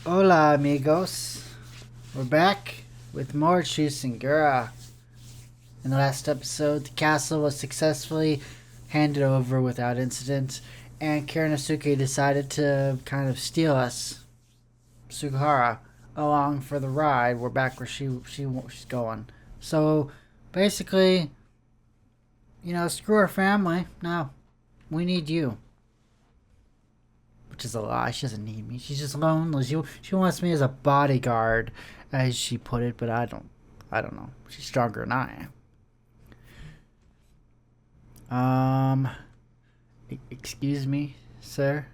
Hola, amigos. We're back with more Chusengura. In the last episode, the castle was successfully handed over without incident, and Kurenosuke decided to kind of steal us, Sugahara, along for the ride. We're back where she's going. So, basically, screw our family. No, we need you. Which is a lie. She doesn't need me. She's just lonely. She wants me as a bodyguard, as she put it. But I don't know. She's stronger than I am. Excuse me, sir.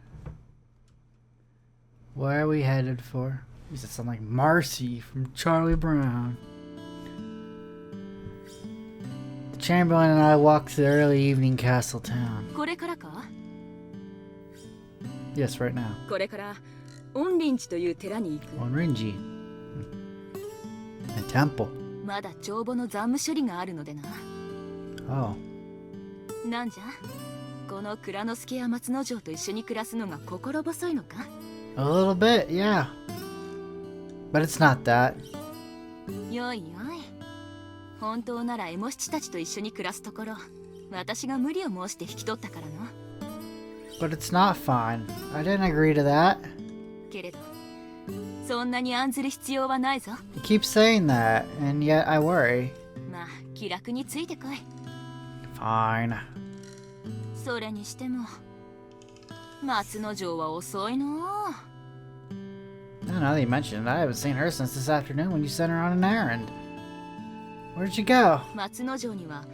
Where are we headed for? Does it sound like Marcy from Charlie Brown? The Chamberlain and I walked through the early evening castle town. Yes, right now. これから恩林寺という寺に行く。Onrinji. A temple. まだ帳簿の残務処理があるのでな。Oh. なんじゃ？この蔵之介や松之丞と一緒に暮らすのが心細いのか？ A little bit, yeah. But it's not that. よいよい。本当ならエモ七たちと一緒に暮らすところ、私が無理を申して引き取ったからな。But it's not fine. I didn't agree to that. けれど、そんなに案ずる必要はないぞ。You keep saying that, and yet I worry. まあ、気楽についてこい。Fine. それにしても、松之丞は遅いの。Now that you mention it, I haven't seen her since this afternoon when you sent her on an errand. Where'd you go? 松之丞には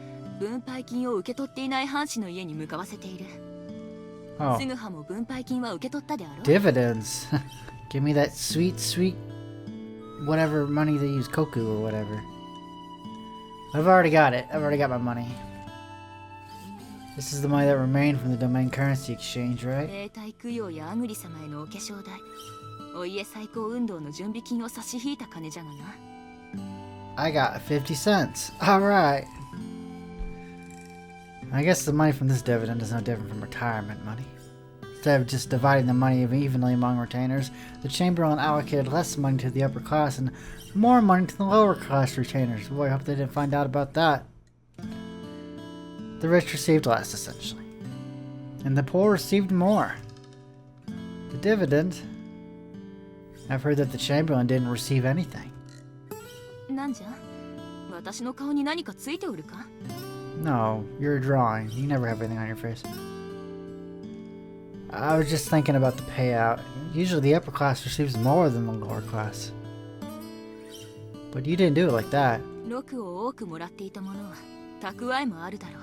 分配金を受け取っていない藩士の家に向かわせている。Oh. すぐはも分配金は受け取ったであろう。 Dividends. Give me that sweet, sweet whatever money they use, koku or whatever. I've already got it. I've already got my money. This is the money that remained from the domain currency exchange, right? 永代供養やアグリ様へのお化粧代、お家再興運動の準備金を差し引いた金じゃがな。I got 50 cents. Alright. I guess the money from this dividend is no different from retirement money. Instead of just dividing the money evenly among retainers, the Chamberlain allocated less money to the upper class and more money to the lower class retainers. Boy, I hope they didn't find out about that. The rich received less, essentially. And the poor received more. The dividend... I've heard that the Chamberlain didn't receive anything. なんじゃ？私の顔に何かついておるか？ No, you're drawing. You never have anything on your face. I was just thinking about the payout. Usually the upper class receives more than the lower class. But you didn't do it like that. 禄を多くもらっていた者は蓄えもあるだろう。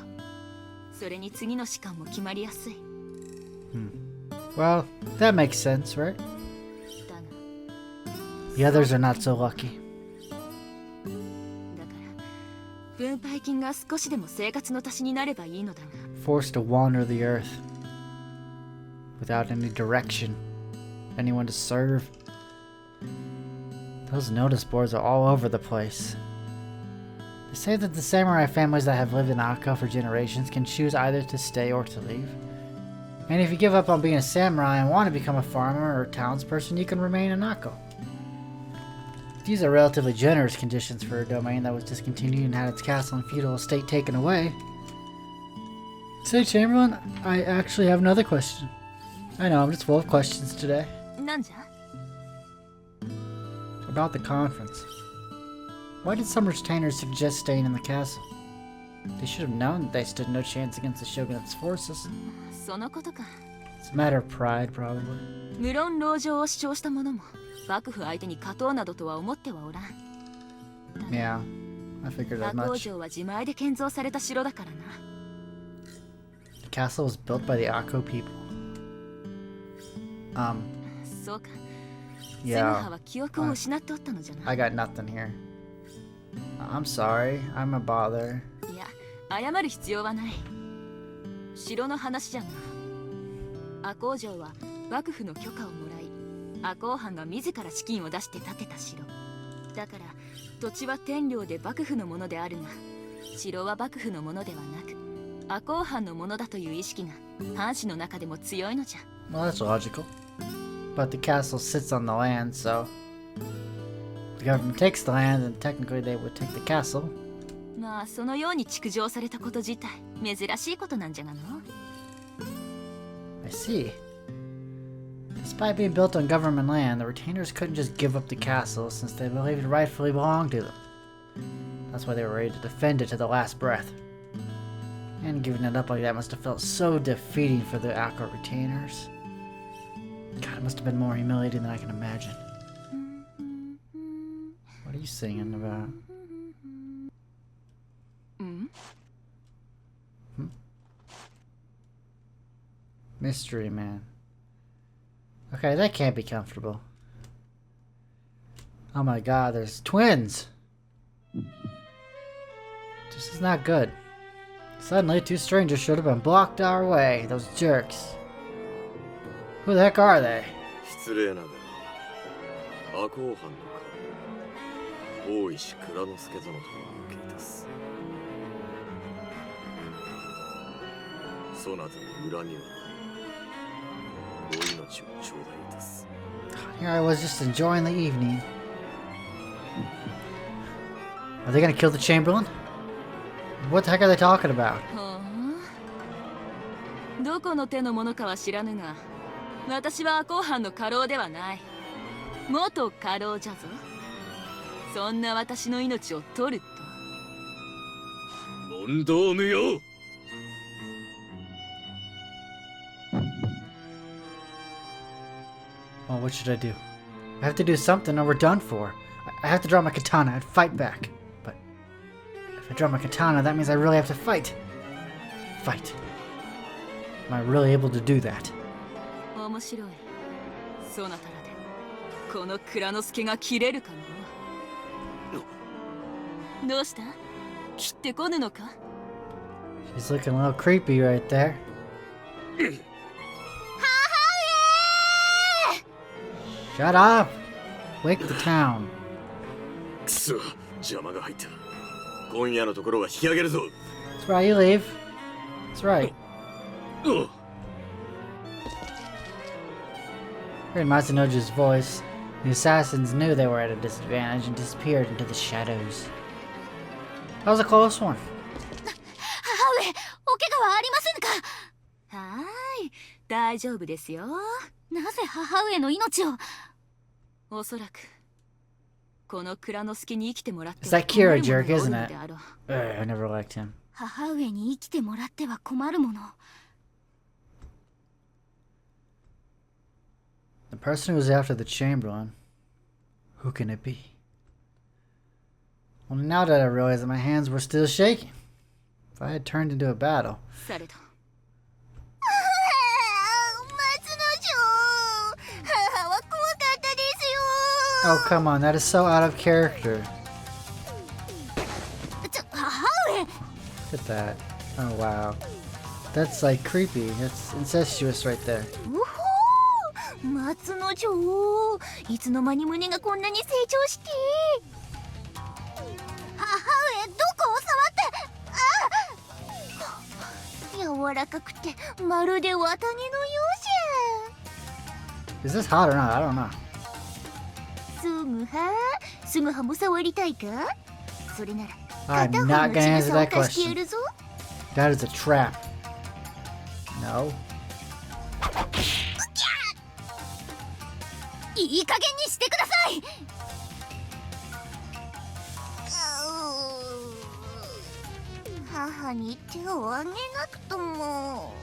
それに次の士官も決まりやすい。Well, that makes sense, right? だが、The others are not so lucky. だから分配金が少しでも生活の足しになればいいのだが。Forced to wander the earth. Without any direction. Anyone to serve. Those notice boards are all over the place. They say that the samurai families that have lived in Akko for generations can choose either to stay or to leave. And if you give up on being a samurai and want to become a farmer or a townsperson, you can remain in Akko. These are relatively generous conditions for a domain that was discontinued and had its castle and feudal estate taken away. Say, Chamberlain, I actually have another question. I know, I'm just full of questions today. なんじゃ？ About the conference. Why did some retainers suggest staying in the castle? They should have known that they stood no chance against the shogunate's forces. そのことか。It's a matter of pride, probably. 無論籠城を主張した者も幕府相手に勝とうなどとは思ってはおらん。 Yeah, I figured as 赤 much. 城は自前で建造された城だからな。 The castle was built by the Akko people. そうか。 Yeah. セムハは記憶を失っておったのじゃな。 I got nothing here. I'm sorry, I'm a bother. いや、謝る必要はない。城の話じゃな。赤穂城は幕府の許可をもらい、赤穂藩が自ら資金を出して建てた城。だから土地は天領で幕府のものであるが、城は幕府のものではなく、赤穂藩のものだという意識が藩士の中でも強いのじゃ。Well, that's logical. But the castle sits on the land, so if the government takes the land, then technically they would take the castle. まあそのように築城されたこと自体珍しいことなんじゃがな。 I see. Despite being built on government land, the retainers couldn't just give up the castle since they believed it rightfully belonged to them. That's why they were ready to defend it to the last breath. And giving it up like that must have felt so defeating for the Akko retainers. God, it must have been more humiliating than I can imagine. What are you singing about? Mystery Man. Okay, that can't be comfortable. Oh my god, there's twins! This is not good. Suddenly, two strangers showed up and blocked our way. Those jerks. Who the heck are they? 失礼ながら赤穂藩の家大石蔵之介殿と受けいたす。そなたの裏にはお命を頂戴いたす。 Here I was just enjoying the evening. Are they gonna kill the Chamberlain? What the heck are they talking about? はあ、どこの手のものかは知らぬが、私は赤穂藩の家老ではない。元家老じゃぞ。そんな私の命を取ると。問答無用。Well, what should I do? I have to do something or we're done for. I have to draw my katana and fight back. But if I draw my katana, that means I really have to fight. Fight. Am I really able to do that? 面白い。そなたらでこの蔵之介が切れるかの。どうした？切ってこぬのか？ She's looking a little creepy right there. Shut up! Wake the town. くそ、邪魔が入った。今夜のところは引き上げるぞ。 That's right, you leave. That's right. Hearing Matsunoji's voice, the assassins knew they were at a disadvantage and disappeared into the shadows. That was a close one. 母上、お怪我はありませんか？はーい、大丈夫ですよ。なぜ母上の命を？おそらくこの蔵之介に生きてもらって It's that Kira jerk, isn't it? I never liked him. 母上に生きてもらっては困るもの。 The person who was after the Chamberlain. Who can it be? Well, now that I realize that my hands were still shaking. If I had turned into a battle. された。 Oh, come on, that is so out of character. Look at that. Oh, wow. That's like creepy. That's incestuous right there. 松之丞、いつの間に胸がこんなに成長して。母上、どこを触って。柔らかくてまるで綿毛のようじゃ。 Is this hot or not? I don't know. すぐはも触りたいか？それなら I'm not gonna answer that question. That is a trap. No. いい加減にしてください。母に手をあげなくとも。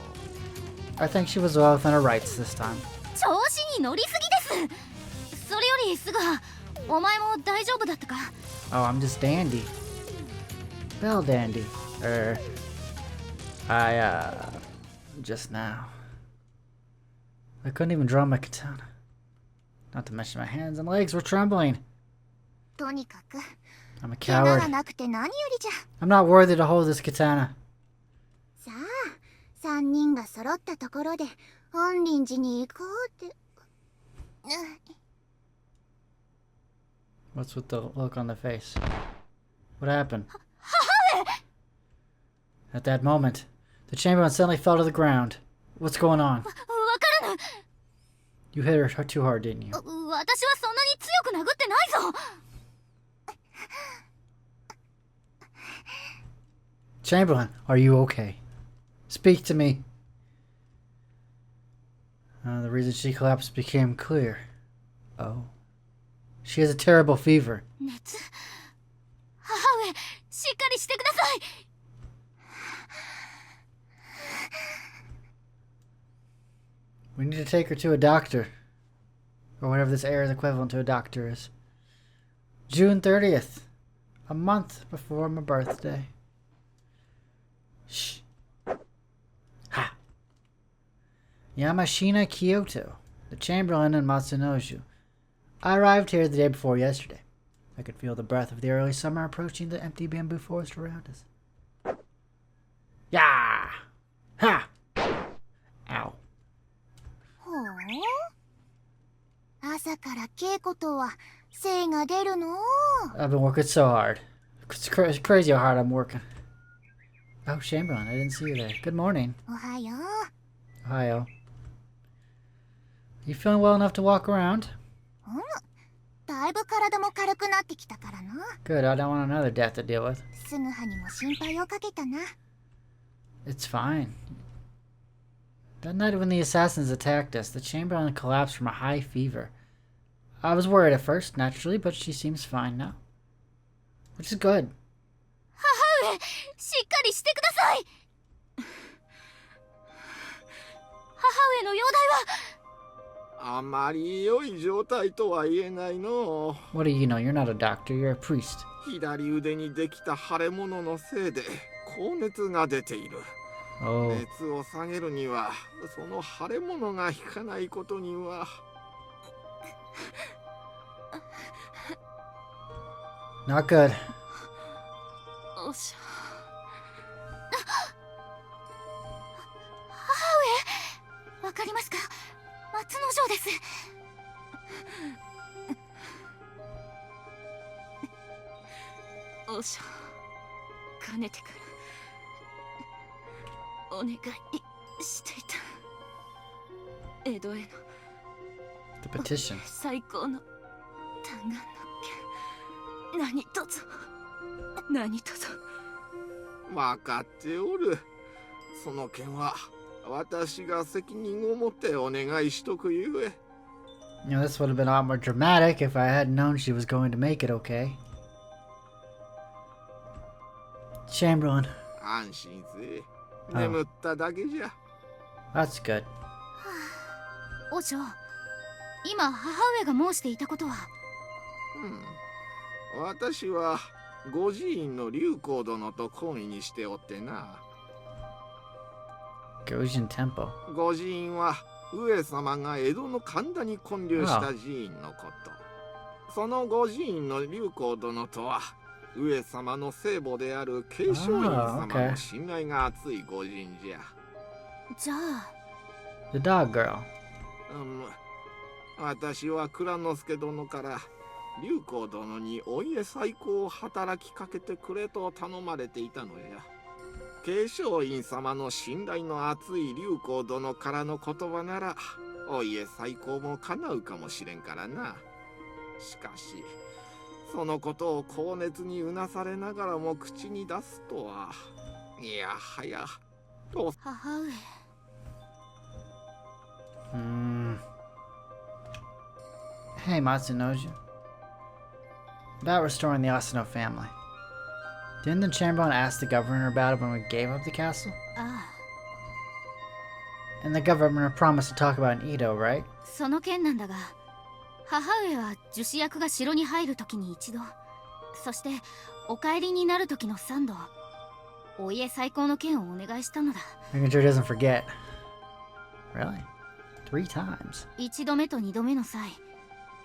I think she was well within her rights this time. 調子に乗りすぎです。それよりすぐは、お前も大丈夫だったか？ Oh, I'm just dandy. Bell dandy. Just now. I couldn't even draw my katana. Not to mention my hands and legs were trembling. とにかく、 I'm a 怪我が coward. なくて何よりじゃ。 I'm not worthy to hold this katana. さあ、3人が揃ったところで、本林寺に行こうって。What's with the look on the face? What happened? At that moment, the Chamberlain suddenly fell to the ground. What's going on? わからぬ。You hit her too hard, didn't you? 私はそんなに強く殴ってないぞ。Chamberlain, are you okay? Speak to me. The reason she collapsed became clear. Oh. She has a terrible fever. 熱。母上、しっかりしてください。We need to take her to a doctor. Or whatever this air is equivalent to a doctor is. June 30th. A month before my birthday. Shh. Ha. Yamashina, Kyoto. The Chamberlain and Matsunoju. I arrived here the day before yesterday. I could feel the breath of the early summer approaching the empty bamboo forest around us. Yeah! Ha! Ow. ほう。朝から稽古とは精が出るの。 I've been working so hard. It's crazy how hard I'm working. Oh, Chamberlain, I didn't see you there. Good morning. おはよう。 Ohio. You feeling well enough to walk around? だいぶ体も軽くなってきたからな。 Good, I don't want another death to deal with. すぐはにも心配をかけたな。 It's fine. That night when the assassins attacked us, the Chamberlain collapsed from a high fever. I was worried at first, naturally, but she seems fine now. Which is good. 母上、しっかりしてください。母上の容体は。あまり良い状態とは言えないの。 What do you know? You're not a doctor, you're a priest. 左腕にできた腫れ物のせいで高熱が出ている。 Oh. 熱を下げるにはその腫れ物が引かないことには。 Not good. おっしゃ。母上、わかりますか？松之丞です。おしゃ、かねてからお願いしていた。江戸への The petition. 最高の嘆願の件、何とぞ何とぞ。分かっておる。その件は私が責任を持ってお願いしとくゆえ。 You know, this would have been a lot more dramatic if I had known she was going to make it okay. Chamberlain. 安心せ。眠っただけじゃ。 That's good. お嬢、今母上が申していたことは。私は御寺院の龍光殿と懇意にしておってな。 Gojin Temple. 御寺院は上様が江戸の神田に建立した寺院のこと。その御寺院の龍光殿とは上様の聖母である慶昌院様の信頼が厚い御人じゃ。じゃあ。 The dog girl. 私は蔵之介殿から龍光殿にお家再興を働きかけてくれと頼まれていたのじゃ。慶昌院様の信頼の厚い龍光殿からの言葉ならお家再興も叶うかもしれんからな。しかしそのことを高熱にうなされながらも口に出すとは、いやはやと。母上。Hey, Matsunoju. About restoring the Asano family. Didn't the Chamberlain ask the governor about it when we gave up the castle? あ And the governor promised to talk about it in Edo, right? あ、その件なんだが、母上は呪師役が城に入るときに一度、そしてお帰りになるときの3度、お家再興の件をお願いしたのだ。 Making sure he doesn't forget. Really? 3 times? 1度目と2度目の際、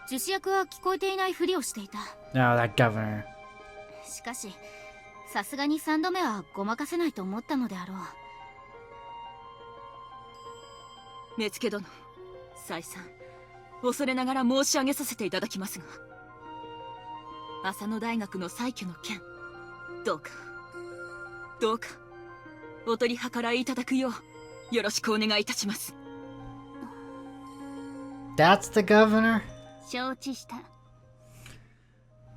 呪師役は聞こえていないふりをしていた。 No, that governor. しかし、さすがに3度目はごまかせないと思ったのであろう。目付殿、再三恐れながら申し上げさせていただきますが、浅野大学の再起の件、どうかお取り計らいいただくようよろしくお願いいたします。That's the governor? 承知した。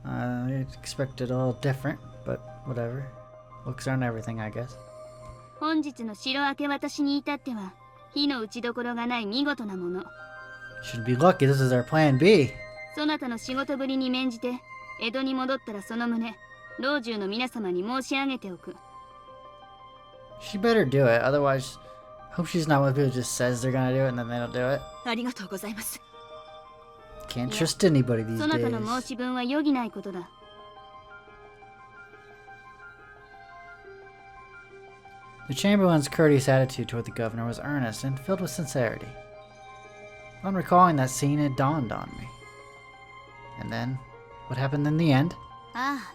I expected a little different, but whatever. Looks aren't everything, I guess. 本日の城明け渡しに至っては火の打ちどころがない見事なもの。 Should be lucky this is our plan B. そなたの仕事ぶりに免じて江戸に戻ったらその旨老中の皆様に申し上げておく。 She better do it, otherwise, hope she's not one of the people who just says they're gonna do it and then they don't do it. ありがとうございます。 Can't trust anybody these そなた days. の申し分は余儀ないことだ。 The Chamberlain's courteous attitude toward the governor was earnest and filled with sincerity. On recalling that scene, it dawned on me. And then, what happened in the end? ああ、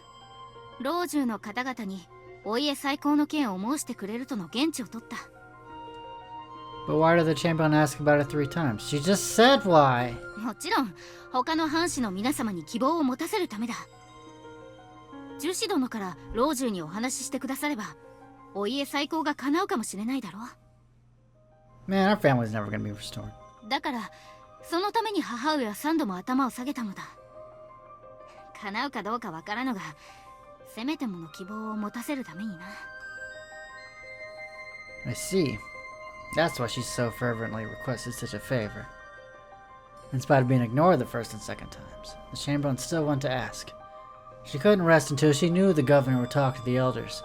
老中の方々にお家再興の件を申してくれるとの言質を取った。 But why did the Chamberlain ask about it 3 times? She just said why! もちろん他の藩士の皆様に希望を持たせるためだ。樹士殿から老中にお話ししてくださればお家再興が叶うかもしれないだろう。 Man, our family's never gonna be restored. だからそのために母上は3度も頭を下げたのだ。叶うかどうかわからぬがせめてもの希望を持たせるためにな。 I see. That's why she so fervently requested such a favor. In spite of being ignored the first and second times, the Chamberlain still wanted to ask. She couldn't rest until she knew the governor would talk to the elders.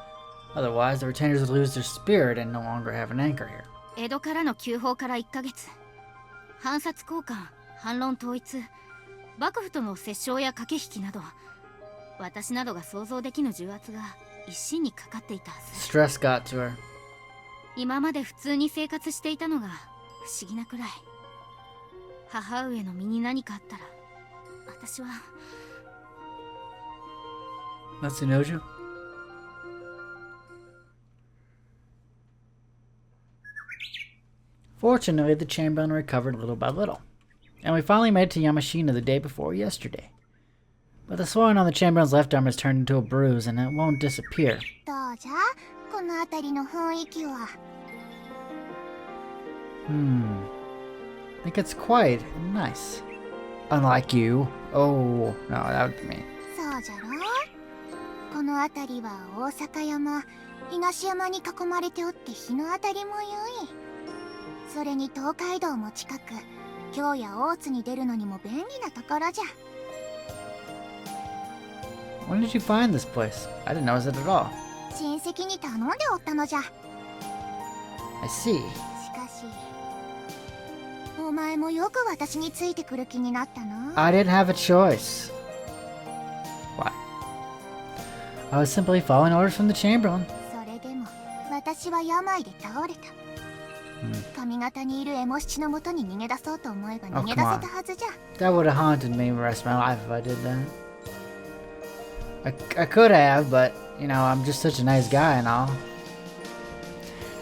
Otherwise, the retainers would lose their spirit and no longer have an anchor here. 江戸からの急報から1ヶ月、藩札交換、反論統一、幕府との折衝や駆け引きなど、私などが想像できぬ重圧が一身にかかっていたはず。 Stress got to her. 今まで普通に生活していたのが不思議なくらい。母上の身に何かあったら、私は。 Matsunojo? Fortunately, the Chamberlain recovered little by little, and we finally made it to Yamashina the day before yesterday. But the swelling on the Chamberlain's left arm has turned into a bruise, and it won't disappear. どうじゃこの辺りの雰囲気は。 I think it's quiet and nice. Unlike you. Oh, no, that would be me. そうじゃろこの辺りは大阪山、東山に囲まれておって日の当たりも良い。それに東海道も近く、京や大津に出るのにも便利なところじゃ。 When did you find this place? I didn't notice it at all. 親戚に頼んでおったのじゃ。 I see. しかし、お前もよく私についてくる気になったな。 I didn't have a choice. Why? I was simply following orders from the Chamberlain. それでも、私は病で倒れた。上方にいるエモ七のもとに逃げ出そうと思えば逃げ出せたはずじゃ。 That would have haunted me the rest of my life if I did that. I could have, but, you know, I'm just such a nice guy and all.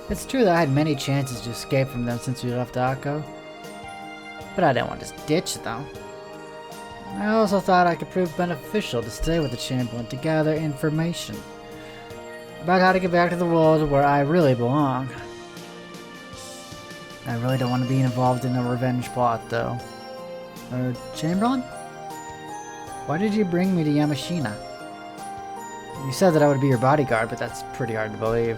It's true that I had many chances to escape from them since we left Akko, but I didn't want to ditch them. I also thought I could prove beneficial to stay with the Chamberlain to gather information about how to get back to the world where I really belong. I really don't want to be involved in a revenge plot, though. Chamberlain? Why did you bring me to Yamashina? You said that I would be your bodyguard, but that's pretty hard to believe.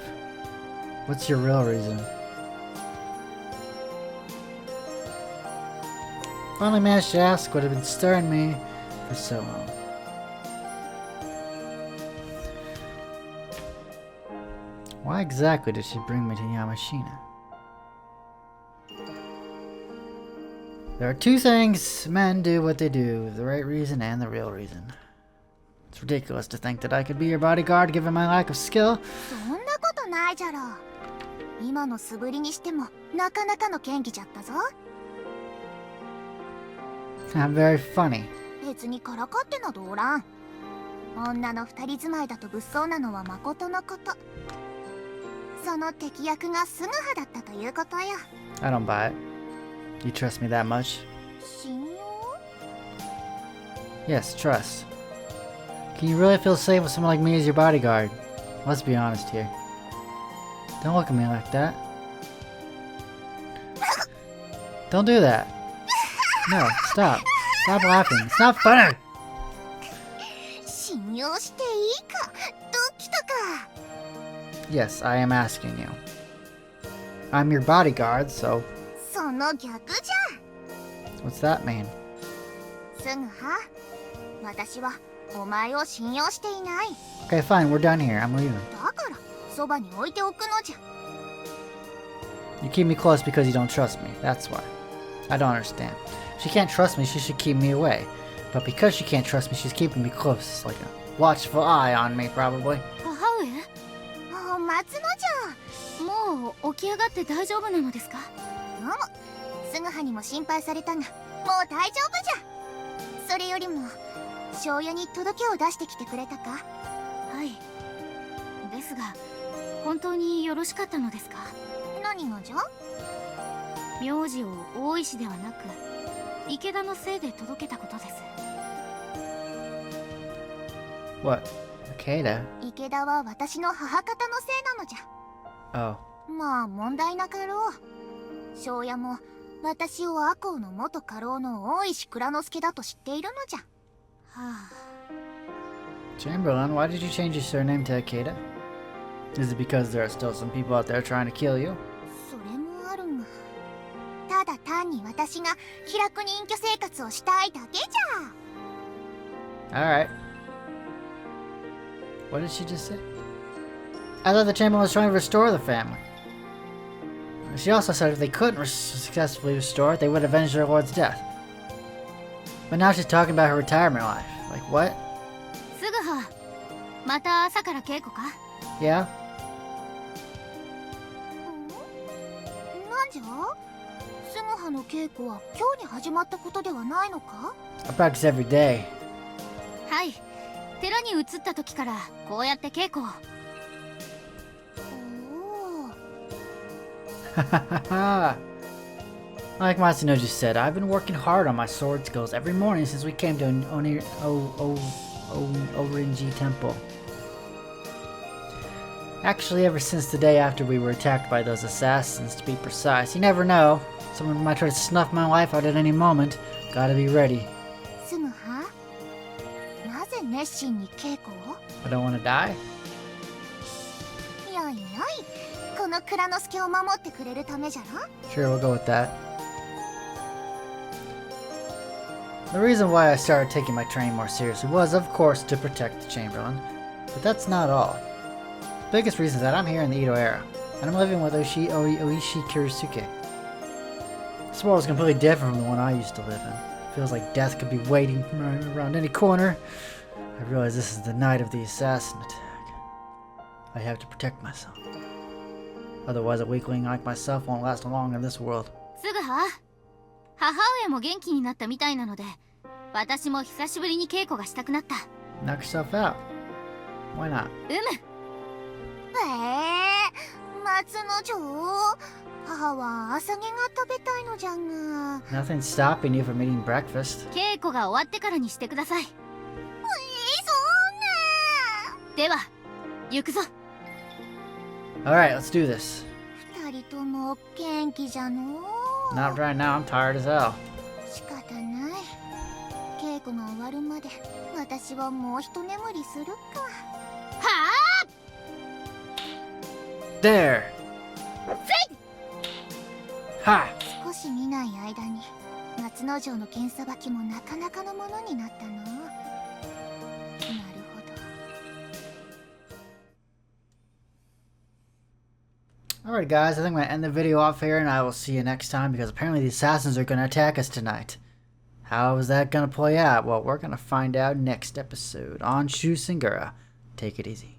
What's your real reason? Finally managed to ask what had been stirring me for so long. Why exactly did she bring me to Yamashina? There are 2 things men do what they do, the right reason and the real reason. It's ridiculous to think that I could be your bodyguard given my lack of skill. そんなことないじゃろ。今の素振りにしてもなかなかの剣技じゃったぞ。 I'm very funny. 別にからかってなどおらん。女の二人住まいだと物騒なのは誠のこと。その敵役がスグハだったということよ。 I don't buy it. You trust me that much? 信用？ Yes, trust. Can you really feel safe with someone like me as your bodyguard? Let's be honest here. Don't look at me like that. Don't do that. No, stop. Stop laughing. It's not funny. 信用していいかドキとか。 Yes, I am asking you. I'm your bodyguard, so その逆じゃ。 what's that mean? すぐは私はお前を信用していない。 Okay, fine, we're done here. I'm leaving. だからそばに置いておくのじゃ。 You keep me close because you don't trust me. That's why. I don't understand. If she can't trust me, she should keep me away. But because she can't trust me, she's keeping me close. Like a watchful eye on me, probably. 母もう待つのじ上もう起き上がって大丈夫なのですか？ゃ。もすぐはにも心配されたがもう大丈夫じゃ。それよりも庄屋に届けを出してきてくれたか？はい。ですが本当によろしかったのですか？何がじゃ？名字を大石ではなく池田のせいで届けたことです。 What? Akeda? 池田は私の母方のせいなのじゃ。 Oh. まあ問題なかろう。庄屋も私を赤穂の元家老の大石蔵之介だと知っているのじゃ。はあ。 Chamberlain, why did you change your surname to Akeda? Is it because there are still some people out there trying to kill you? それもあるが、ただ単に私が気楽に隠居生活をしたいだけじゃ。 Alright. What did she just say? I thought the Chamberlain was trying to restore the family. She also said if they couldn't successfully restore it, they would avenge their lord's death. But now she's talking about her retirement life. Like, what? すぐはまた朝から稽古か？ Yeah? なんじゃ？すぐはの稽古は今日に始まったことではないのか？ I practice every day. はい。寺に移った時からこうやって稽古を。Like Matsunoji said, I've been working hard on my sword skills every morning since we came to Orinji Temple. Actually, ever since the day after we were attacked by those assassins, to be precise. You never know. Someone might try to snuff my life out at any moment. Gotta be ready. すぐはなぜ熱心に稽古を？ I don't want to die? よいよい、この蔵之介を守ってくれるためじゃろ。 Sure, we'll go with that. The reason why I started taking my training more seriously was, of course, to protect the Chamberlain. But that's not all. The biggest reason is that I'm here in the Edo era, and I'm living with Oishi Kurisuke. This world is completely different from the one I used to live in. It feels like death could be waiting around any corner. I realize this is the night of the assassin attack. I have to protect myself. Otherwise, a weakling like myself won't last long in this world. すぐは母親も元気になったみたいなので私も久しぶりに稽古がしたくなった。 Knock yourself out. Why not? 松之丞、母は朝毛が食べたいのじゃが。 Nothing's stopping you from eating breakfast. 稽古が終わってからにしてください。そんな。では行くぞ。 Alright, let's do this. 二人とも元気じゃのう。 Not right now, I'm tired as hell. 仕方ない。稽古が終わるまで私はもう一眠りするか。はあ。 There! Ha! 少し見ない間に松之丞の剣さばきもなかなかのものになったな。なるほど。 Alright guys, I think I'm going to end the video off here and I will see you next time because apparently the assassins are going to attack us tonight. How is that going to play out? Well, we're going to find out next episode on Shu Singura. Take it easy.